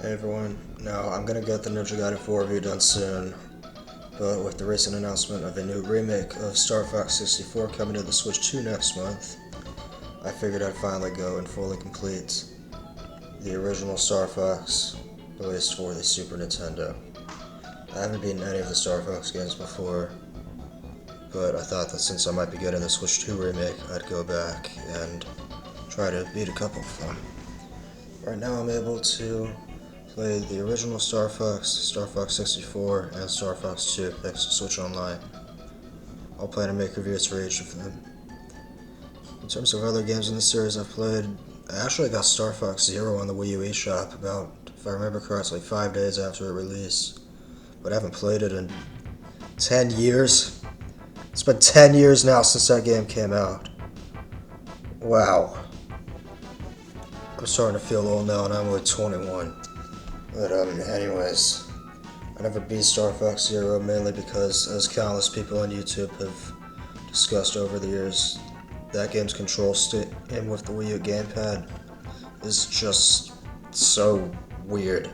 Hey everyone, now I'm gonna get the Ninja Gaiden 4 review done soon, but with the recent announcement of a new remake of Star Fox 64 coming to the Switch 2 next month, I figured I'd finally go and fully complete the original Star Fox released for the Super Nintendo. I haven't beaten any of the Star Fox games before, but I thought that since I might be getting the Switch 2 remake, I'd go back and try to beat a couple of them. Right now I'm able to play the original Star Fox 64, and Star Fox 2 thanks to Switch Online. I'll plan to make reviews for each of them. In terms of other games in the series I've played, I actually got Star Fox Zero on the Wii U eShop about, if I remember correctly, 5 days after it released. But I haven't played it in 10 years. It's been 10 years now since that game came out. Wow. I'm starting to feel old now and I'm only 21. But anyways, I never beat Star Fox Zero mainly because, as countless people on YouTube have discussed over the years, that game's control stick in with the Wii U gamepad is just so weird.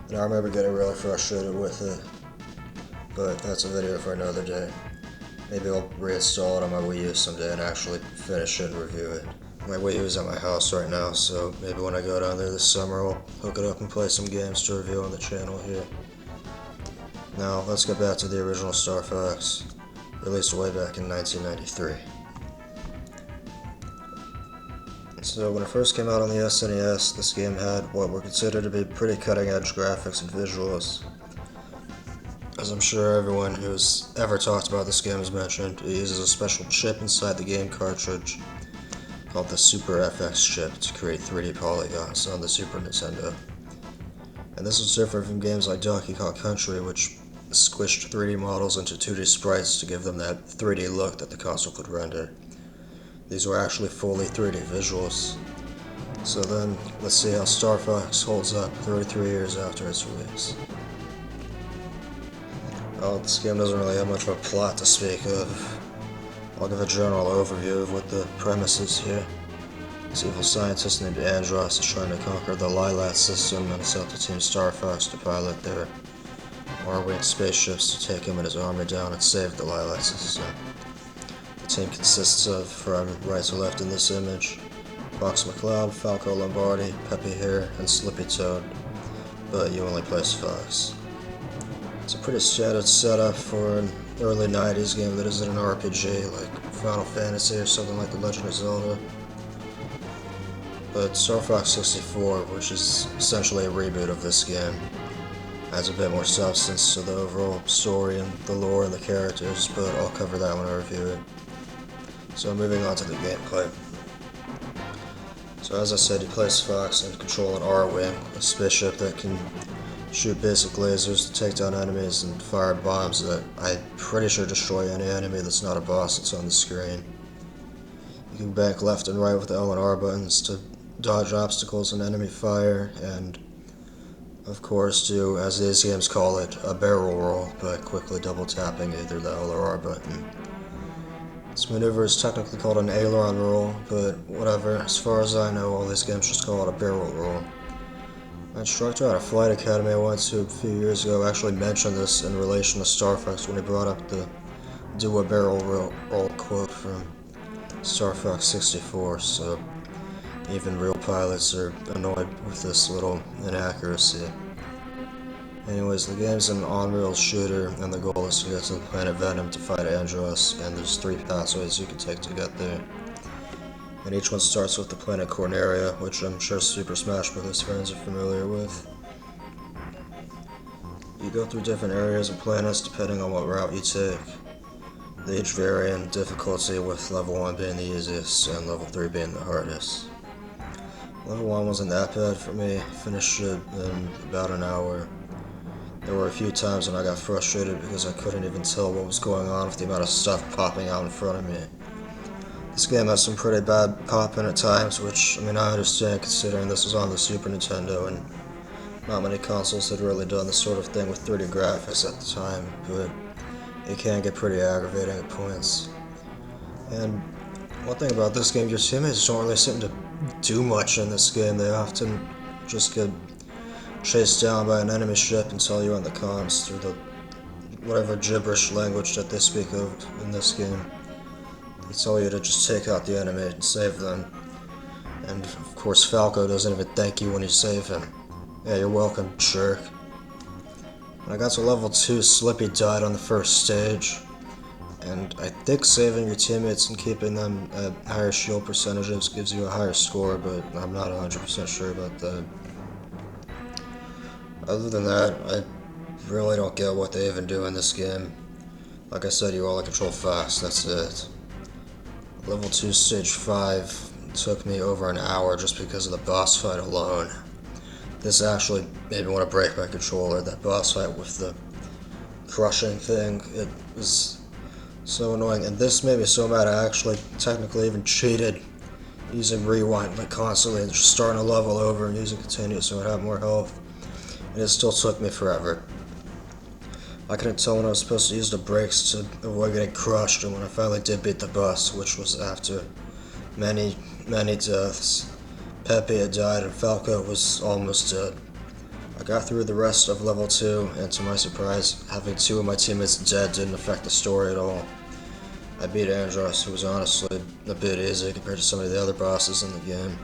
And I remember getting really frustrated with it. But that's a video for another day. Maybe I'll reinstall it on my Wii U someday and actually finish it and review it. My Wii U is at my house right now, so maybe when I go down there this summer I'll hook it up and play some games to review on the channel here. Now, let's get back to the original Star Fox, released way back in 1993. So when it first came out on the SNES, this game had what were considered to be pretty cutting-edge graphics and visuals. As I'm sure everyone who's ever talked about this game has mentioned, it uses a special chip inside the game cartridge called the Super FX chip to create 3D polygons on the Super Nintendo. And this was different from games like Donkey Kong Country, which squished 3D models into 2D sprites to give them that 3D look that the console could render. These were actually fully 3D visuals. So then, let's see how Star Fox holds up 33 years after its release. Well, this game doesn't really have much of a plot to speak of. I'll give a general overview of what the premise is here. This evil scientist named Andros is trying to conquer the Lilat system and has helped the Team Star Fox to pilot their R-wing spaceships to take him and his army down and save the Lilat system. The team consists of, from right to left in this image, Fox McCloud, Falco Lombardi, Peppy Hare, and Slippy Toad, but you only play as Fox. It's a pretty standard setup for an early 90s game that isn't an RPG like Final Fantasy or something like The Legend of Zelda. But Star Fox 64, which is essentially a reboot of this game, adds a bit more substance to the overall story and the lore and the characters, but I'll cover that when I review it. So moving on to the gameplay. So as I said, you play as Fox and control an R-Wing, a spaceship that can shoot basic lasers to take down enemies and fire bombs that I'm pretty sure destroy any enemy that's not a boss that's on the screen. You can bank left and right with the L and R buttons to dodge obstacles and enemy fire, and of course do, as these games call it, a barrel roll by quickly double tapping either the L or R button. This maneuver is technically called an aileron roll, but whatever, as far as I know all these games just call it a barrel roll. My instructor at a flight academy I went to a few years ago actually mentioned this in relation to Star Fox when he brought up the do a barrel roll quote from Star Fox 64, so even real pilots are annoyed with this little inaccuracy. Anyways, the game's an on-rails shooter, and the goal is to get to the planet Venom to fight Andros, and there's 3 pathways you can take to get there. And each one starts with the planet Corneria, which I'm sure Super Smash Bros. Fans are familiar with. You go through different areas and planets depending on what route you take. They each vary in difficulty, with level 1 being the easiest and level 3 being the hardest. Level 1 wasn't that bad for me, I finished it in about an hour. There were a few times when I got frustrated because I couldn't even tell what was going on with the amount of stuff popping out in front of me. This game has some pretty bad popping at times, which, I understand considering this was on the Super Nintendo and not many consoles had really done this sort of thing with 3D graphics at the time, but it can get pretty aggravating at points. And one thing about this game, your teammates don't really seem to do much in this game. They often just get chased down by an enemy ship and tell you on the comms through the whatever gibberish language that they speak of in this game. They tell you to just take out the enemy and save them. And of course Falco doesn't even thank you when you save him. Yeah, you're welcome, jerk. When I got to level 2, Slippy died on the first stage. And I think saving your teammates and keeping them at higher shield percentages gives you a higher score, but I'm not 100% sure about that. Other than that, I really don't get what they even do in this game. Like I said, you only control fast, that's it. Level 2 stage 5 took me over an hour just because of the boss fight alone. This actually made me want to break my controller. That boss fight with the crushing thing, it was so annoying. And this made me so mad I actually technically even cheated using rewind like constantly and just starting a level over and using continue so I'd have more health. And it still took me forever. I couldn't tell when I was supposed to use the brakes to avoid getting crushed, and when I finally did beat the boss, which was after many deaths, Pepe had died and Falco was almost dead. I got through the rest of level 2, and to my surprise, having 2 of my teammates dead didn't affect the story at all. I beat Andros, who was honestly a bit easy compared to some of the other bosses in the game.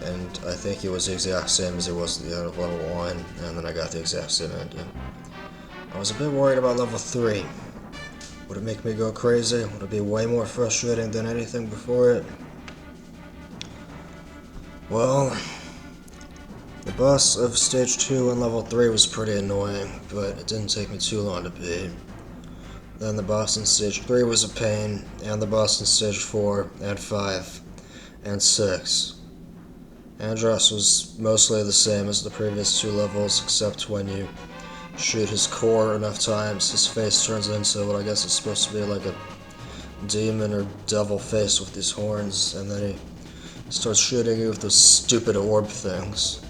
And I think he was the exact same as he was at the end of level 1, and then I got the exact same ending. I was a bit worried about level 3. Would it make me go crazy? Would it be way more frustrating than anything before it? Well, the boss of stage 2 and level 3 was pretty annoying, but it didn't take me too long to beat. Then the boss in stage 3 was a pain, and the boss in stage 4 and 5 and 6. Andros was mostly the same as the previous 2 levels, except when you shoot his core enough times, his face turns into what I guess is supposed to be like a demon or devil face with these horns, and then he starts shooting you with those stupid orb things.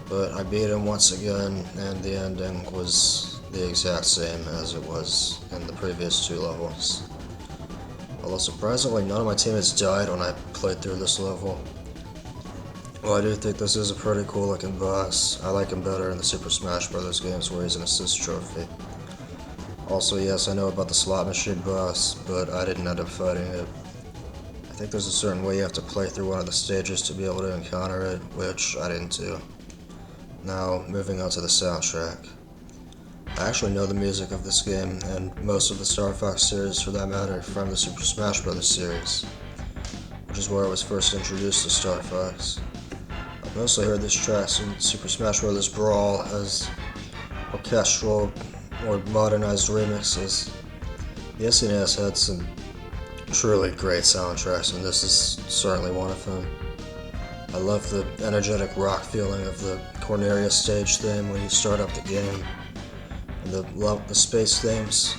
But I beat him once again, and the ending was the exact same as it was in the previous 2 levels. Although surprisingly, none of my teammates died when I played through this level. Well, I do think this is a pretty cool looking boss. I like him better in the Super Smash Bros. Games where he's an assist trophy. Also, yes, I know about the slot machine boss, but I didn't end up fighting it. I think there's a certain way you have to play through one of the stages to be able to encounter it, which I didn't do. Now, moving on to the soundtrack. I actually know the music of this game, and most of the Star Fox series for that matter, from the Super Smash Bros. Series, which is where I was first introduced to Star Fox. I've mostly heard this track in Super Smash Bros. Brawl as orchestral or modernized remixes. The SNES had some truly great soundtracks, and this is certainly one of them. I love the energetic rock feeling of the Corneria stage theme when you start up the game. And the space themes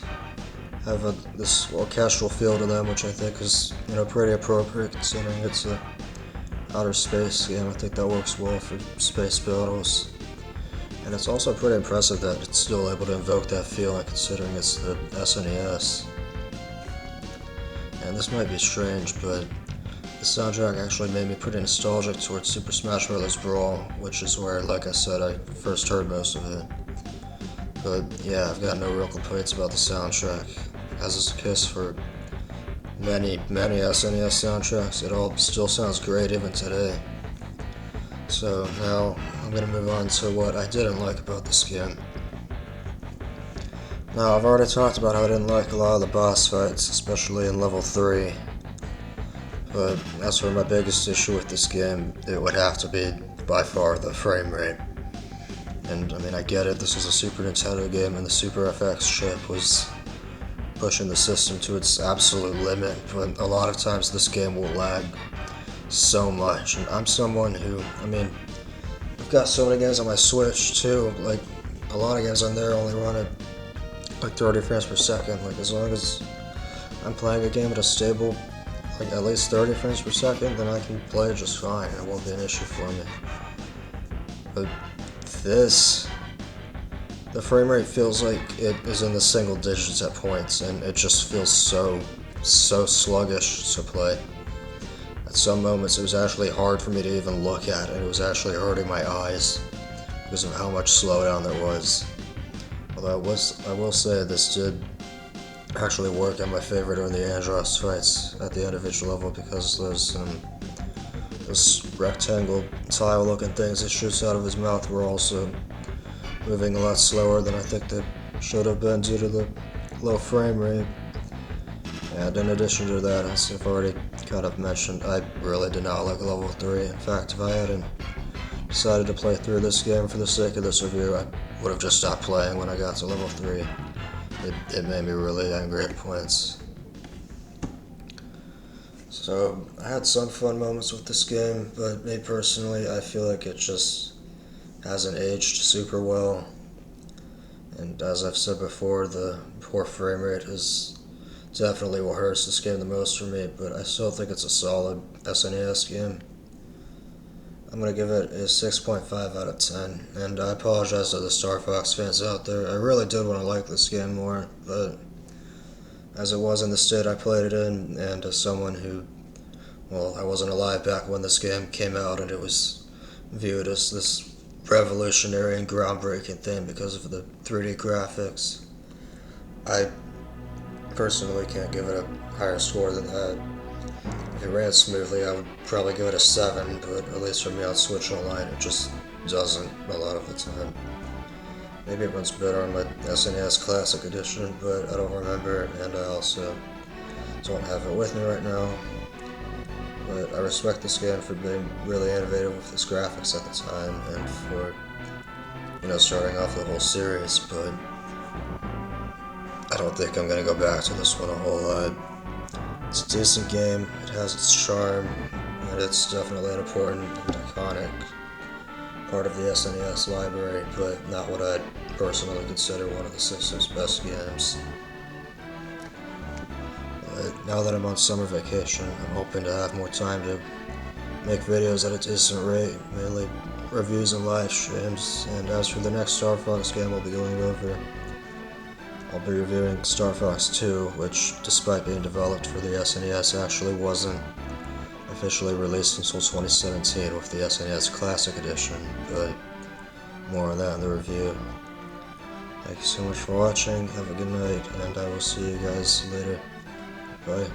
have this orchestral feel to them, which I think is pretty appropriate considering it's a outer space game. I think that works well for space battles. And it's also pretty impressive that it's still able to invoke that feeling considering it's the SNES. And this might be strange, but the soundtrack actually made me pretty nostalgic towards Super Smash Bros. Brawl, which is where, like I said, I first heard most of it. But yeah, I've got no real complaints about the soundtrack. As is the case for many SNES soundtracks, it all still sounds great even today. So now I'm going to move on to what I didn't like about this game. Now, I've already talked about how I didn't like a lot of the boss fights, especially in level 3. But as for my biggest issue with this game, it would have to be by far the frame rate. And I mean, I get it, this is a Super Nintendo game and the Super FX chip was pushing the system to its absolute limit, but a lot of times this game will lag so much. And I'm someone who, I've got so many games on my Switch too, like a lot of games on there only run at like 30 frames per second. Like as long as I'm playing a game at a stable, like at least 30 frames per second, then I can play it just fine and it won't be an issue for me. But the frame rate feels like it is in the single digits at points, and it just feels so sluggish to play. At some moments it was actually hard for me to even look at, and it was actually hurting my eyes, because of how much slowdown there was. Although I will say this did actually work, and my favorite are the Andross fights at the end of each level, because those rectangle tile looking things that shoots out of his mouth were also moving a lot slower than I think they should have been due to the low frame rate. And in addition to that, as I've already kind of mentioned, I really did not like level 3. In fact, if I hadn't decided to play through this game for the sake of this review, I would have just stopped playing when I got to level 3. It made me really angry at points. So, I had some fun moments with this game, but me personally, I feel like it just hasn't aged super well. And as I've said before, the poor frame rate is definitely what hurts this game the most for me, but I still think it's a solid SNES game. I'm going to give it a 6.5 out of 10, and I apologize to the Star Fox fans out there. I really did want to like this game more, but as it was in the state I played it in, and as someone who, well, I wasn't alive back when this game came out, and it was viewed as this revolutionary and groundbreaking thing because of the 3D graphics, I personally can't give it a higher score than that. If it ran smoothly, I would probably give it a 7, but at least for me on Switch Online, it just doesn't a lot of the time. Maybe it runs better on my SNES Classic Edition, but I don't remember, and I also don't have it with me right now. But I respect this game for being really innovative with its graphics at the time, and for, starting off the whole series, but I don't think I'm going to go back to this one a whole lot. It's a decent game, it has its charm, and it's definitely an important and iconic part of the SNES library, but not what I'd personally consider one of the system's best games. But now that I'm on summer vacation, I'm hoping to have more time to make videos at a decent rate, mainly reviews and live streams, and as for the next Star Fox game I'll be going over, I'll be reviewing Star Fox 2, which, despite being developed for the SNES, actually wasn't officially released until 2017 with the SNES Classic Edition, but more on that in the review. Thank you so much for watching, have a good night, and I will see you guys later. Bye.